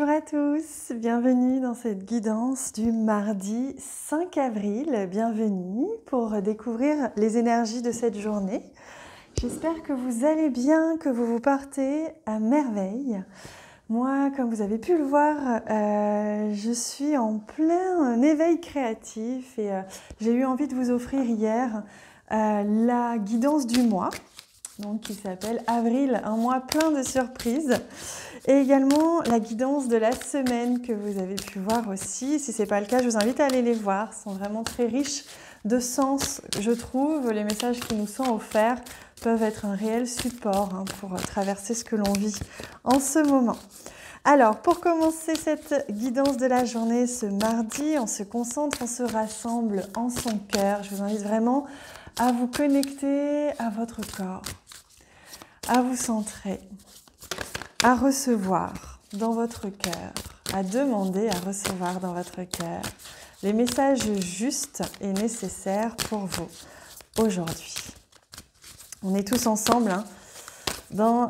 Bonjour à tous, bienvenue dans cette guidance du mardi 5 avril. Bienvenue pour découvrir les énergies de cette journée. J'espère que vous allez bien, que vous partez à merveille. Moi, comme vous avez pu le voir, je suis en plein éveil créatif et j'ai eu envie de vous offrir hier la guidance du mois, donc qui s'appelle Avril, un mois plein de surprises. Et également la guidance de la semaine que vous avez pu voir aussi. Si ce n'est pas le cas, je vous invite à aller les voir. Ils sont vraiment très riches de sens, je trouve. Les messages qui nous sont offerts peuvent être un réel support pour traverser ce que l'on vit en ce moment. Alors, pour commencer cette guidance de la journée ce mardi, on se concentre, on se rassemble en son cœur. Je vous invite vraiment à vous connecter à votre corps, à vous centrer, à recevoir dans votre cœur, à demander à recevoir dans votre cœur les messages justes et nécessaires pour vous aujourd'hui. On est tous ensemble dans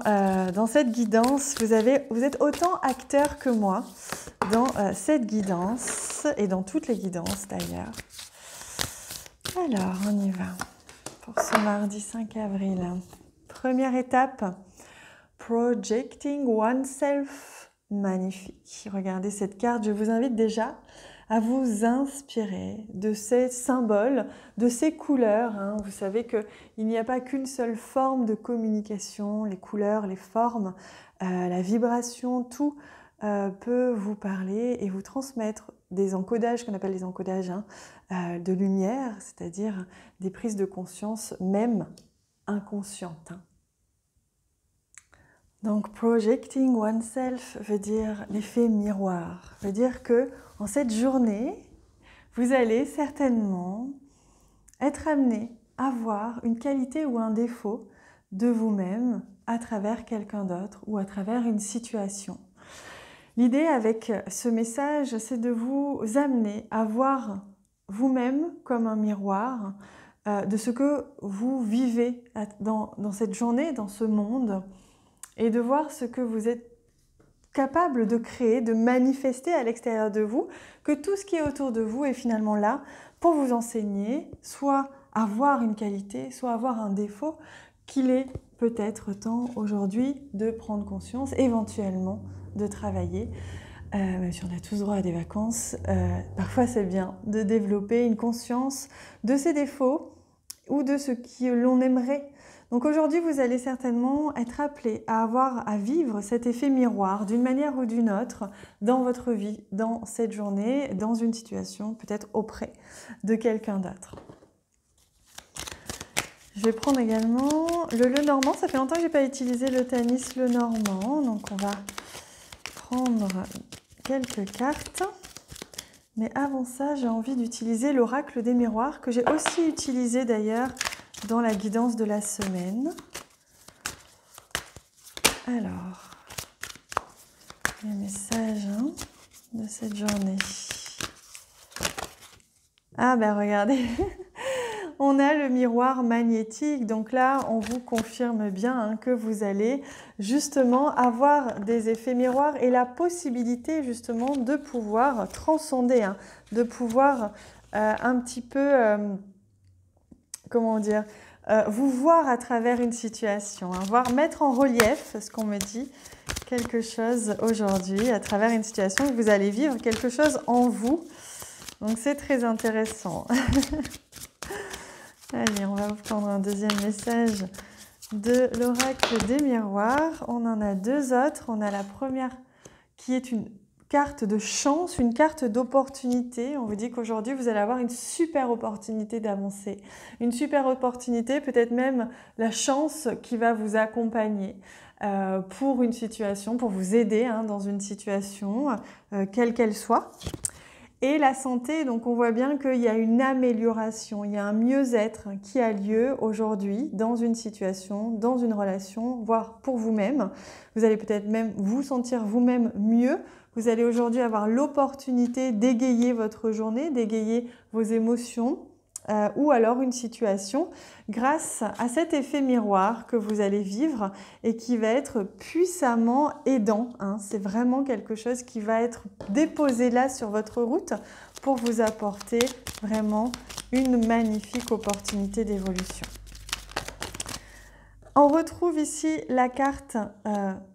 cette guidance. Vous êtes autant acteurs que moi dans cette guidance et dans toutes les guidances d'ailleurs. Alors, on y va pour ce mardi 5 avril. Première étape. Projecting oneself, magnifique. Regardez cette carte, je vous invite déjà à vous inspirer de ces symboles, de ces couleurs. Vous savez qu'il n'y a pas qu'une seule forme de communication, les couleurs, les formes, la vibration, tout peut vous parler et vous transmettre des encodages, qu'on appelle les encodages de lumière, c'est-à-dire des prises de conscience même inconscientes. Donc, projecting oneself veut dire l'effet miroir, veut dire que en cette journée, vous allez certainement être amené à voir une qualité ou un défaut de vous-même à travers quelqu'un d'autre ou à travers une situation. L'idée avec ce message, c'est de vous amener à voir vous-même comme un miroir de ce que vous vivez dans cette journée, dans ce monde, et de voir ce que vous êtes capable de créer, de manifester à l'extérieur de vous, que tout ce qui est autour de vous est finalement là pour vous enseigner, soit avoir une qualité, soit avoir un défaut, qu'il est peut-être temps aujourd'hui de prendre conscience, éventuellement de travailler. Même si on a tous droit à des vacances, parfois c'est bien de développer une conscience de ses défauts ou de ce que l'on aimerait. Donc aujourd'hui, vous allez certainement être appelé à vivre cet effet miroir d'une manière ou d'une autre dans votre vie, dans cette journée, dans une situation, peut-être auprès de quelqu'un d'autre. Je vais prendre également le Lenormand. Ça fait longtemps que je n'ai pas utilisé le Tanis Lenormand, donc on va prendre quelques cartes. Mais avant ça, j'ai envie d'utiliser l'oracle des miroirs, que j'ai aussi utilisé d'ailleurs dans la guidance de la semaine. Alors, les messages de cette journée. Ah ben regardez, on a le miroir magnétique. Donc là, on vous confirme bien que vous allez justement avoir des effets miroirs et la possibilité justement de pouvoir transcender, de pouvoir un petit peu... comment dire, vous voir à travers une situation, voir mettre en relief, ce qu'on me dit, quelque chose aujourd'hui, à travers une situation que vous allez vivre, quelque chose en vous. Donc c'est très intéressant. Allez, on va vous prendre un deuxième message de l'oracle des miroirs. On en a deux autres. On a la première qui est une carte de chance, une carte d'opportunité. On vous dit qu'aujourd'hui, vous allez avoir une super opportunité d'avancer. Une super opportunité, peut-être même la chance qui va vous accompagner pour une situation, pour vous aider dans une situation, quelle qu'elle soit. Et la santé, donc on voit bien qu'il y a une amélioration, il y a un mieux-être qui a lieu aujourd'hui dans une situation, dans une relation, voire pour vous-même. Vous allez peut-être même vous sentir vous-même mieux. Vous allez aujourd'hui avoir l'opportunité d'égayer votre journée, d'égayer vos émotions, ou alors une situation grâce à cet effet miroir que vous allez vivre et qui va être puissamment aidant, hein. C'est vraiment quelque chose qui va être déposé là sur votre route pour vous apporter vraiment une magnifique opportunité d'évolution. On retrouve ici la carte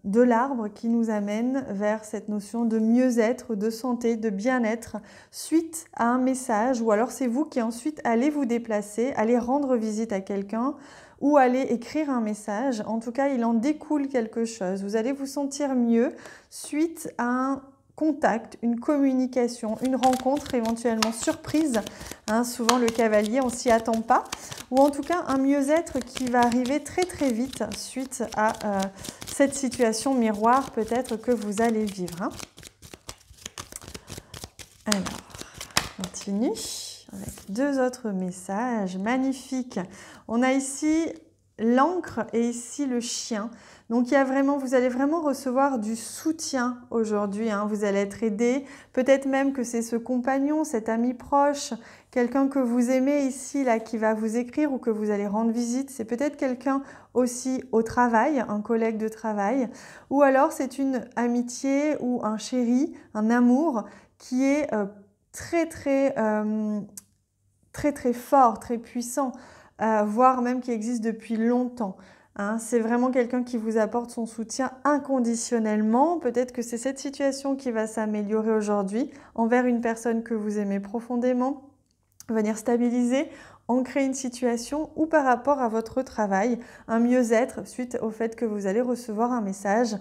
de l'arbre qui nous amène vers cette notion de mieux-être, de santé, de bien-être suite à un message, ou alors c'est vous qui ensuite allez vous déplacer, allez rendre visite à quelqu'un ou allez écrire un message. En tout cas, il en découle quelque chose. Vous allez vous sentir mieux suite à un contact, une communication, une rencontre éventuellement surprise. Hein, souvent le cavalier, on ne s'y attend pas. Ou en tout cas un mieux-être qui va arriver très très vite suite à cette situation miroir peut-être que vous allez vivre. Hein. Alors, on continue avec deux autres messages magnifiques. On a ici l'encre et ici le chien. Donc vous allez vraiment recevoir du soutien aujourd'hui, hein. Vous allez être aidé, peut-être même que c'est ce compagnon, cet ami proche, quelqu'un que vous aimez ici, là, qui va vous écrire ou que vous allez rendre visite. C'est peut-être quelqu'un aussi au travail, un collègue de travail, ou alors c'est une amitié ou un chéri, un amour qui est très fort, très puissant, voire même qui existe depuis longtemps. Hein, c'est vraiment quelqu'un qui vous apporte son soutien inconditionnellement. Peut-être que c'est cette situation qui va s'améliorer aujourd'hui envers une personne que vous aimez profondément, venir stabiliser, ancrer une situation ou par rapport à votre travail, un mieux-être suite au fait que vous allez recevoir un message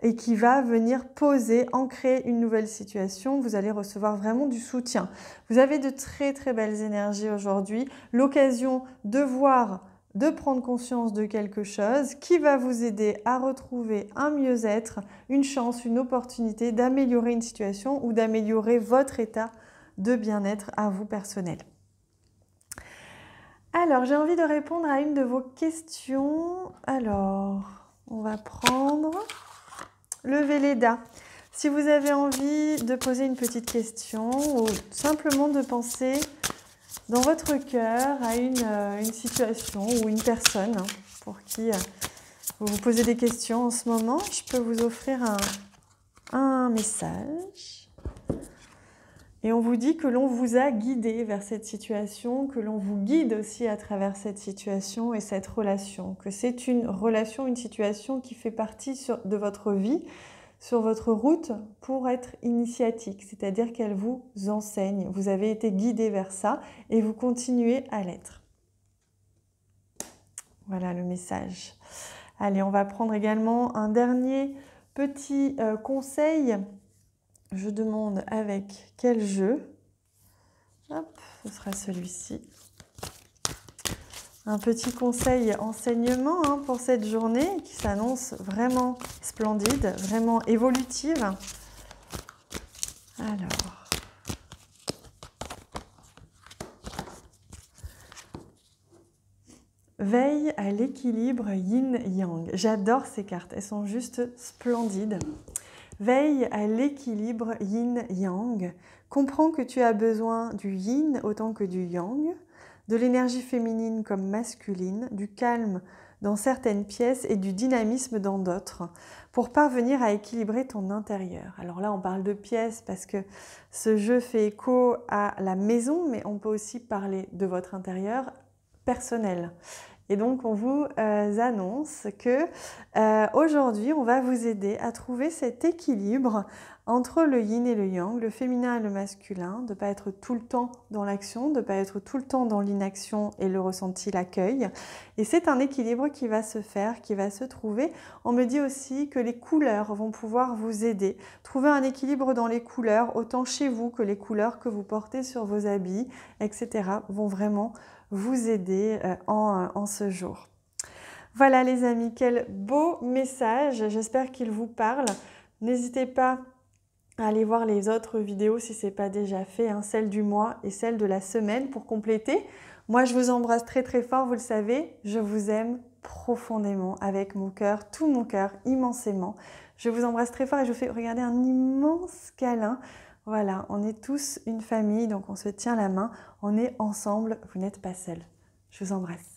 et qui va venir poser, ancrer une nouvelle situation. Vous allez recevoir vraiment du soutien. Vous avez de très belles énergies aujourd'hui, l'occasion de voir, de prendre conscience de quelque chose qui va vous aider à retrouver un mieux-être, une chance, une opportunité d'améliorer une situation ou d'améliorer votre état de bien-être à vous personnel. Alors, j'ai envie de répondre à une de vos questions. Alors, on va prendre le Velleda. Si vous avez envie de poser une petite question ou simplement de penser dans votre cœur à une situation ou une personne pour qui vous vous posez des questions en ce moment, je peux vous offrir un message. Et on vous dit que l'on vous a guidé vers cette situation, que l'on vous guide aussi à travers cette situation et cette relation, que c'est une relation, une situation qui fait partie de votre vie, sur votre route pour être initiatique, c'est-à-dire qu'elle vous enseigne. Vous avez été guidé vers ça et vous continuez à l'être. Voilà le message. Allez, on va prendre également un dernier petit conseil. Je demande avec quel jeu. Hop, ce sera celui-ci. Un petit conseil enseignement hein, pour cette journée qui s'annonce vraiment splendide, vraiment évolutive. Alors, veille à l'équilibre yin-yang. J'adore ces cartes, elles sont juste splendides. Veille à l'équilibre yin-yang. Comprends que tu as besoin du yin autant que du yang, de l'énergie féminine comme masculine, du calme dans certaines pièces et du dynamisme dans d'autres, pour parvenir à équilibrer ton intérieur. Alors là, on parle de pièces parce que ce jeu fait écho à la maison, mais on peut aussi parler de votre intérieur personnel. Et donc, on vous annonce que aujourd'hui, on va vous aider à trouver cet équilibre entre le yin et le yang, le féminin et le masculin, de ne pas être tout le temps dans l'action, de ne pas être tout le temps dans l'inaction et le ressenti, l'accueil. Et c'est un équilibre qui va se faire, qui va se trouver. On me dit aussi que les couleurs vont pouvoir vous aider. Trouver un équilibre dans les couleurs, autant chez vous que les couleurs que vous portez sur vos habits, etc. vont vraiment vous aider en ce jour. Voilà les amis, quel beau message, j'espère qu'il vous parle. N'hésitez pas à aller voir les autres vidéos si ce n'est pas déjà fait, hein, celle du mois et celle de la semaine pour compléter. Moi je vous embrasse très fort, vous le savez, je vous aime profondément avec mon cœur, tout mon cœur, immensément. Je vous embrasse très fort et je vous fais regarder un immense câlin. Voilà, on est tous une famille, donc on se tient la main, on est ensemble, vous n'êtes pas seul. Je vous embrasse.